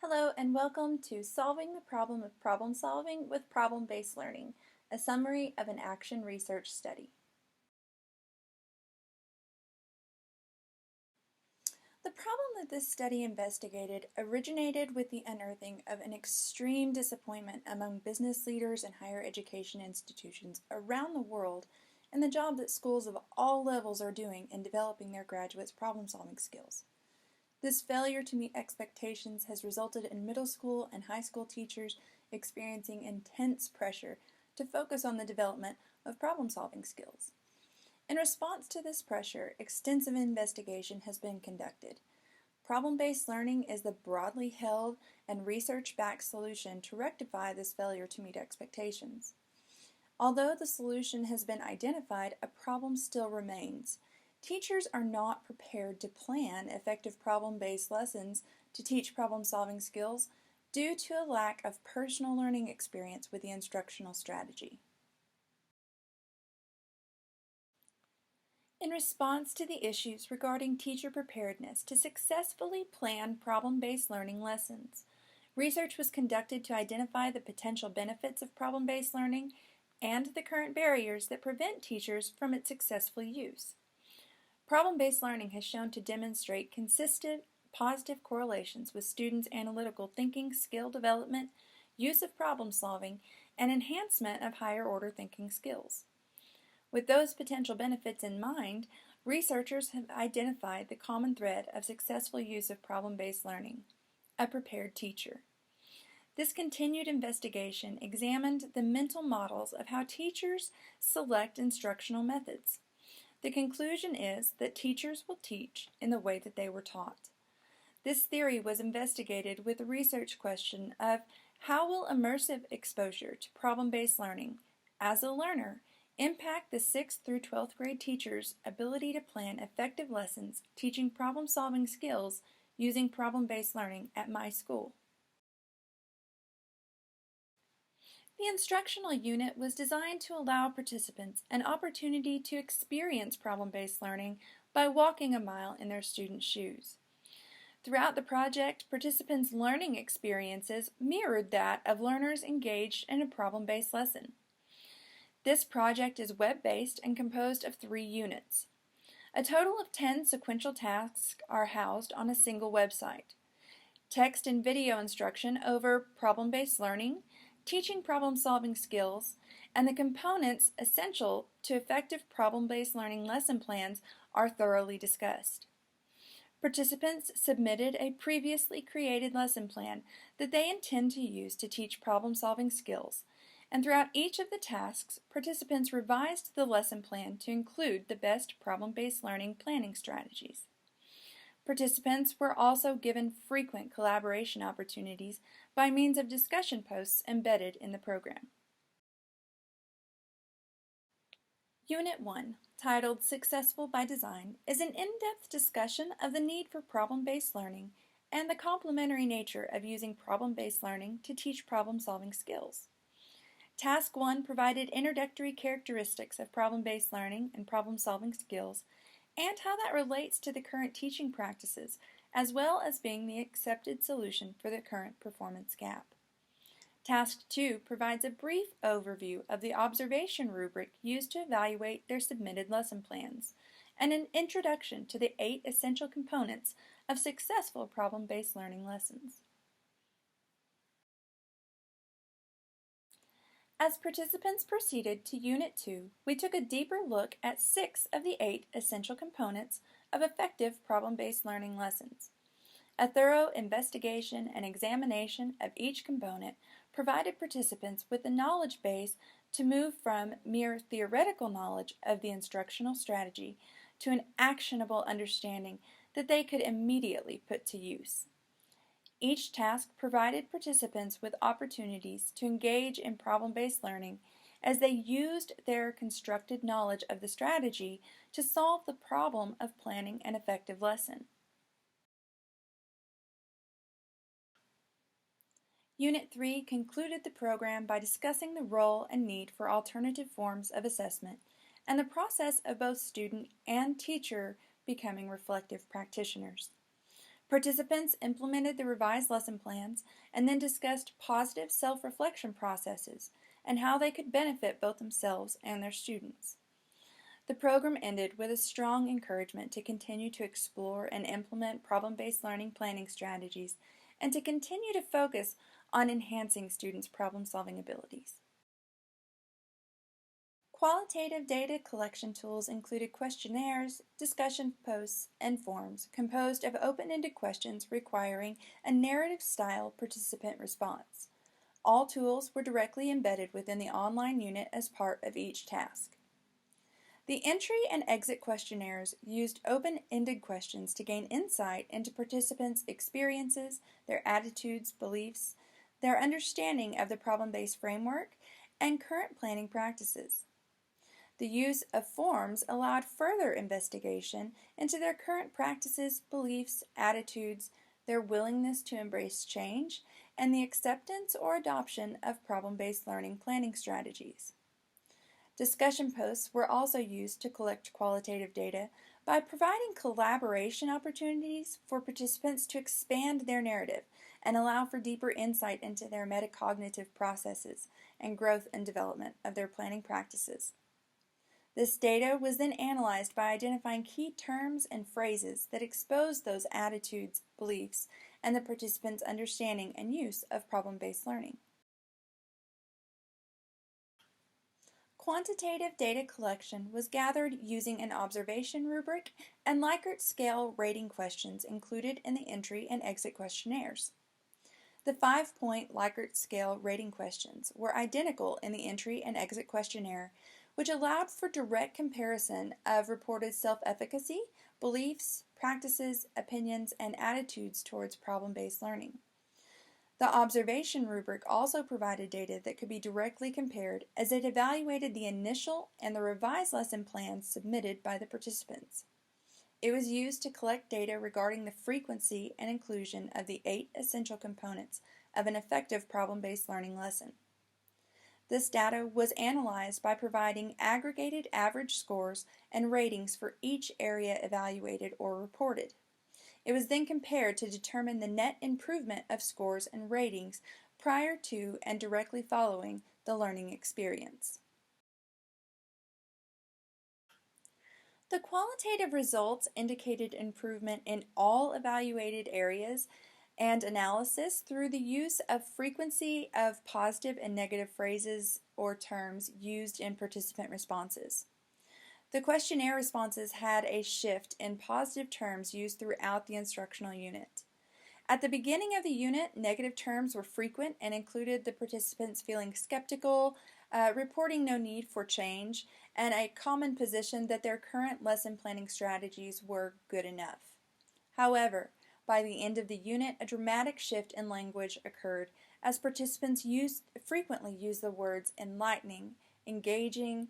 Hello and welcome to Solving the Problem of Problem Solving with Problem-Based Learning, a summary of an action research study. The problem that this study investigated originated with the unearthing of an extreme disappointment among business leaders and higher education institutions around the world in the job that schools of all levels are doing in developing their graduates' problem-solving skills. This failure to meet expectations has resulted in middle school and high school teachers experiencing intense pressure to focus on the development of problem-solving skills. In response to this pressure, extensive investigation has been conducted. Problem-based learning is the broadly held and research-backed solution to rectify this failure to meet expectations. Although the solution has been identified, a problem still remains. Teachers are not prepared to plan effective problem-based lessons to teach problem-solving skills due to a lack of personal learning experience with the instructional strategy. In response to the issues regarding teacher preparedness to successfully plan problem-based learning lessons, research was conducted to identify the potential benefits of problem-based learning and the current barriers that prevent teachers from its successful use. Problem-based learning has shown to demonstrate consistent positive correlations with students' analytical thinking, skill development, use of problem solving, and enhancement of higher order thinking skills. With those potential benefits in mind, researchers have identified the common thread of successful use of problem-based learning: a prepared teacher. This continued investigation examined the mental models of how teachers select instructional methods. The conclusion is that teachers will teach in the way that they were taught. This theory was investigated with the research question of how will immersive exposure to problem-based learning as a learner impact the 6th through 12th grade teachers' ability to plan effective lessons teaching problem-solving skills using problem-based learning at my school. The instructional unit was designed to allow participants an opportunity to experience problem-based learning by walking a mile in their students' shoes. Throughout the project, participants' learning experiences mirrored that of learners engaged in a problem-based lesson. This project is web-based and composed of 3 units. A total of 10 sequential tasks are housed on a single website. Text and video instruction over problem-based learning, teaching problem-solving skills, and the components essential to effective problem-based learning lesson plans are thoroughly discussed. Participants submitted a previously created lesson plan that they intend to use to teach problem-solving skills, and throughout each of the tasks, participants revised the lesson plan to include the best problem-based learning planning strategies. Participants were also given frequent collaboration opportunities by means of discussion posts embedded in the program. Unit 1, titled Successful by Design, is an in-depth discussion of the need for problem-based learning and the complementary nature of using problem-based learning to teach problem-solving skills. Task 1 provided introductory characteristics of problem-based learning and problem-solving skills and how that relates to the current teaching practices, as well as being the accepted solution for the current performance gap. Task 2 provides a brief overview of the observation rubric used to evaluate their submitted lesson plans, and an introduction to the 8 essential components of successful problem-based learning lessons. As participants proceeded to Unit 2, we took a deeper look at 6 of the 8 essential components of effective problem-based learning lessons. A thorough investigation and examination of each component provided participants with the knowledge base to move from mere theoretical knowledge of the instructional strategy to an actionable understanding that they could immediately put to use. Each task provided participants with opportunities to engage in problem-based learning as they used their constructed knowledge of the strategy to solve the problem of planning an effective lesson. Unit 3 concluded the program by discussing the role and need for alternative forms of assessment and the process of both student and teacher becoming reflective practitioners. Participants implemented the revised lesson plans and then discussed positive self-reflection processes and how they could benefit both themselves and their students. The program ended with a strong encouragement to continue to explore and implement problem-based learning planning strategies and to continue to focus on enhancing students' problem-solving abilities. Qualitative data collection tools included questionnaires, discussion posts, and forms composed of open-ended questions requiring a narrative-style participant response. All tools were directly embedded within the online unit as part of each task. The entry and exit questionnaires used open-ended questions to gain insight into participants' experiences, their attitudes, beliefs, their understanding of the problem-based framework, and current planning practices. The use of forms allowed further investigation into their current practices, beliefs, attitudes, their willingness to embrace change, and the acceptance or adoption of problem-based learning planning strategies. Discussion posts were also used to collect qualitative data by providing collaboration opportunities for participants to expand their narrative and allow for deeper insight into their metacognitive processes and growth and development of their planning practices. This data was then analyzed by identifying key terms and phrases that exposed those attitudes, beliefs, and the participants' understanding and use of problem-based learning. Quantitative data collection was gathered using an observation rubric and Likert scale rating questions included in the entry and exit questionnaires. The 5-point Likert scale rating questions were identical in the entry and exit questionnaire, which allowed for direct comparison of reported self-efficacy, beliefs, practices, opinions, and attitudes towards problem-based learning. The observation rubric also provided data that could be directly compared as it evaluated the initial and the revised lesson plans submitted by the participants. It was used to collect data regarding the frequency and inclusion of the 8 essential components of an effective problem-based learning lesson. This data was analyzed by providing aggregated average scores and ratings for each area evaluated or reported. It was then compared to determine the net improvement of scores and ratings prior to and directly following the learning experience. The qualitative results indicated improvement in all evaluated areas and analysis through the use of frequency of positive and negative phrases or terms used in participant responses. The questionnaire responses had a shift in positive terms used throughout the instructional unit. At the beginning of the unit, negative terms were frequent and included the participants feeling skeptical, reporting no need for change, and a common position that their current lesson planning strategies were good enough. However, by the end of the unit, a dramatic shift in language occurred as participants frequently used the words enlightening, engaging,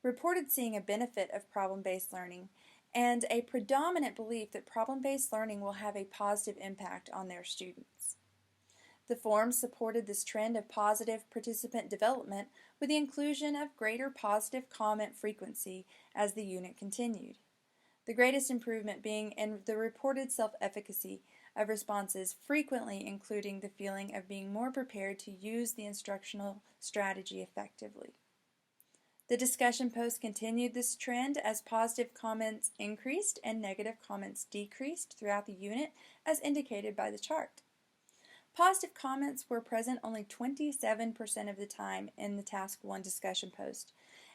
reported seeing a benefit of problem-based learning, and a predominant belief that problem-based learning will have a positive impact on their students. The forms supported this trend of positive participant development with the inclusion of greater positive comment frequency as the unit continued. The greatest improvement being in the reported self-efficacy of responses, frequently including the feeling of being more prepared to use the instructional strategy effectively. The discussion post continued this trend as positive comments increased and negative comments decreased throughout the unit as indicated by the chart. Positive comments were present only 27% of the time in the Task 1 discussion post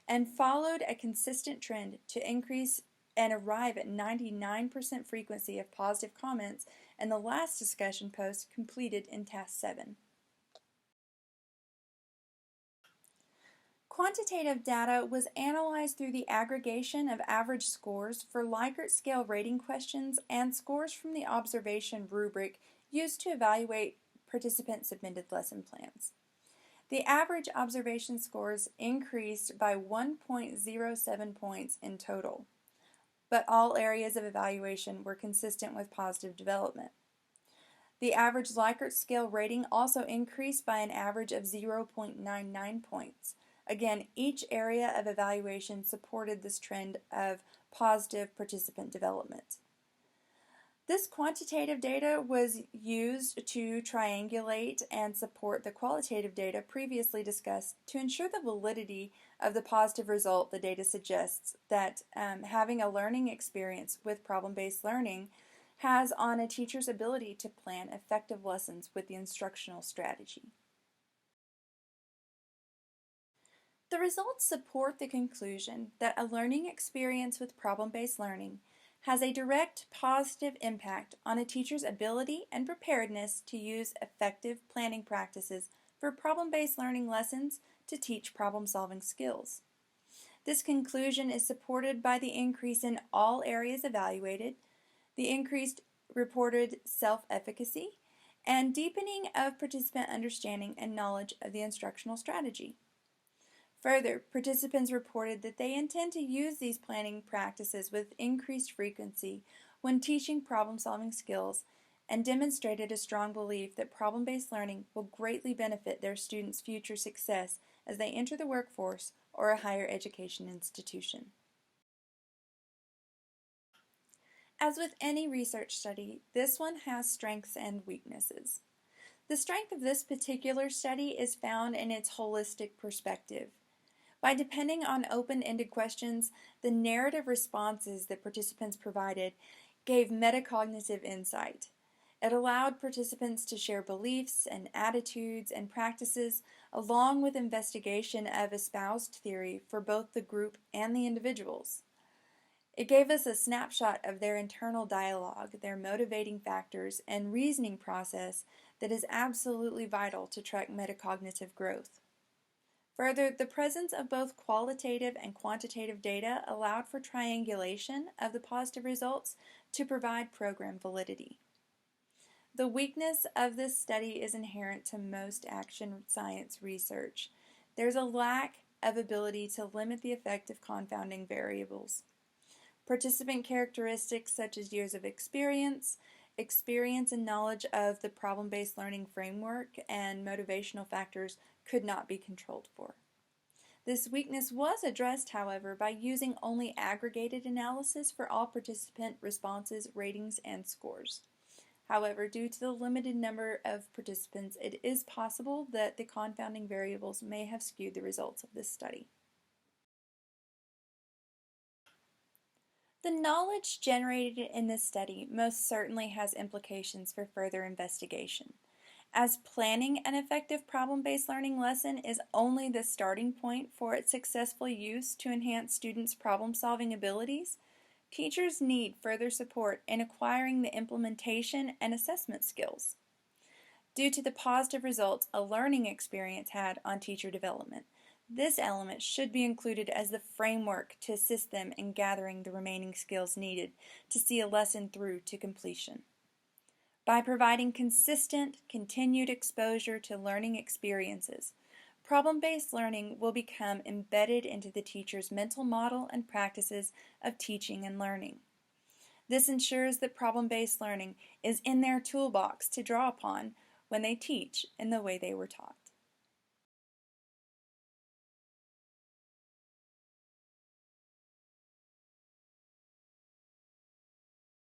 and followed a consistent trend to increase and arrive at 99% frequency of positive comments in the last discussion post completed in Task 7. Quantitative data was analyzed through the aggregation of average scores for Likert scale rating questions and scores from the observation rubric used to evaluate participant-submitted lesson plans. The average observation scores increased by 1.07 points in total, but all areas of evaluation were consistent with positive development. The average Likert scale rating also increased by an average of 0.99 points. Again, each area of evaluation supported this trend of positive participant development. This quantitative data was used to triangulate and support the qualitative data previously discussed to ensure the validity of the positive result. The data suggests that having a learning experience with problem-based learning has on a teacher's ability to plan effective lessons with the instructional strategy. The results support the conclusion that a learning experience with problem-based learning has a direct positive impact on a teacher's ability and preparedness to use effective planning practices for problem-based learning lessons to teach problem-solving skills. This conclusion is supported by the increase in all areas evaluated, the increased reported self-efficacy, and deepening of participant understanding and knowledge of the instructional strategy. Further, participants reported that they intend to use these planning practices with increased frequency when teaching problem-solving skills and demonstrated a strong belief that problem-based learning will greatly benefit their students' future success as they enter the workforce or a higher education institution. As with any research study, this one has strengths and weaknesses. The strength of this particular study is found in its holistic perspective. By depending on open-ended questions, the narrative responses that participants provided gave metacognitive insight. It allowed participants to share beliefs and attitudes and practices along with investigation of espoused theory for both the group and the individuals. It gave us a snapshot of their internal dialogue, their motivating factors, and reasoning process that is absolutely vital to track metacognitive growth. Further, the presence of both qualitative and quantitative data allowed for triangulation of the positive results to provide program validity. The weakness of this study is inherent to most action science research. There's a lack of ability to limit the effect of confounding variables. Participant characteristics such as years of experience and knowledge of the problem-based learning framework, and motivational factors could not be controlled for. This weakness was addressed, however, by using only aggregated analysis for all participant responses, ratings, and scores. However, due to the limited number of participants, it is possible that the confounding variables may have skewed the results of this study. The knowledge generated in this study most certainly has implications for further investigation. As planning an effective problem-based learning lesson is only the starting point for its successful use to enhance students' problem-solving abilities, teachers need further support in acquiring the implementation and assessment skills. Due to the positive results a learning experience had on teacher development, this element should be included as the framework to assist them in gathering the remaining skills needed to see a lesson through to completion. By providing consistent, continued exposure to learning experiences, problem-based learning will become embedded into the teacher's mental model and practices of teaching and learning. This ensures that problem-based learning is in their toolbox to draw upon when they teach in the way they were taught.